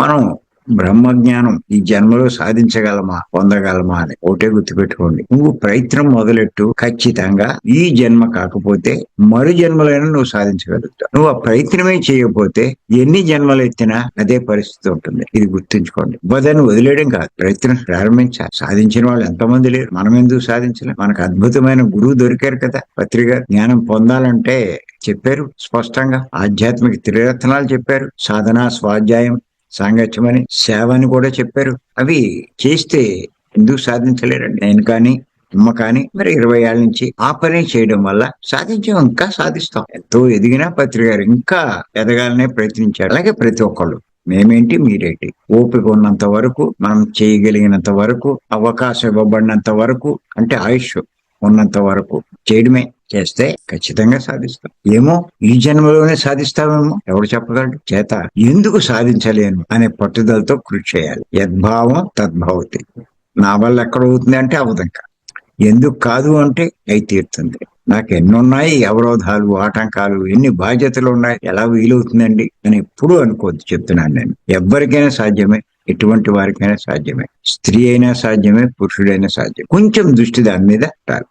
మనం బ్రహ్మజ్ఞానం ఈ జన్మలో సాధించగలమా పొందగలమా అని ఒకటే గుర్తుపెట్టుకోండి. నువ్వు ప్రయత్నం మొదలెట్టు, ఖచ్చితంగా ఈ జన్మ కాకపోతే మరు జన్మలైనా నువ్వు సాధించగలుగుతావు. నువ్వు ఆ ప్రయత్నమే చేయకపోతే ఎన్ని జన్మలు ఎత్తినా అదే పరిస్థితి ఉంటుంది. ఇది గుర్తుంచుకోండి. దాన్ని వదిలేయడం కాదు, ప్రయత్నం ప్రారంభించాలి. సాధించిన వాళ్ళు ఎంతమంది లేరు, మనం ఎందుకు సాధించలేం? మనకు అద్భుతమైన గురువు దొరికారు కదా. పత్రిక జ్ఞానం పొందాలంటే చెప్పారు స్పష్టంగా, ఆధ్యాత్మిక త్రిరత్నాలు చెప్పారు. సాధన, స్వాధ్యాయం, సాంగత్యమని, సేవ అని కూడా చెప్పారు. అవి చేస్తే ఎందుకు సాధించలేరండి? నేను కానీ అమ్మ కానీ మరి 20 ఏళ్ల నుంచి ఆ పని చేయడం వల్ల సాధించాం, ఇంకా సాధిస్తాం. ఎంతో ఎదిగినా పత్రిక గారు ఇంకా ఎదగాలనే ప్రయత్నించారు. అలాగే ప్రతి ఒక్కళ్ళు, మేమేంటి మీరేంటి, ఓపిక ఉన్నంత వరకు, మనం చేయగలిగినంత వరకు, అవకాశం ఇవ్వబడినంత వరకు, అంటే ఆయుష్ ఉన్నంత వరకు చేయడమే. చేస్తే ఖచ్చితంగా సాధిస్తాం. ఏమో ఈ జన్మలోనే సాధిస్తామేమో, ఎవడు చెప్పగలడు? చేత ఎందుకు సాధించలేను అనే పట్టుదలతో కృషి చేయాలి. యద్భావం తద్భవతి. నా వల్ల ఎక్కడ అవుతుంది అంటే అవ్వదు. ఇంకా ఎందుకు కాదు అంటే అయి తీరుతుంది. నాకు ఎన్నున్నాయి అవరోధాలు, ఆటంకాలు, ఎన్ని బాధ్యతలు ఉన్నాయి, ఎలా వీలవుతుందండి అని ఎప్పుడూ అనుకోవద్దు. చెప్తున్నాను నేను, ఎవ్వరికైనా సాధ్యమే, ఎటువంటి వారికైనా సాధ్యమే. స్త్రీ అయినా సాధ్యమే, పురుషుడైనా సాధ్యం. కొంచెం దృష్టి దాని మీద పెట్టాలి.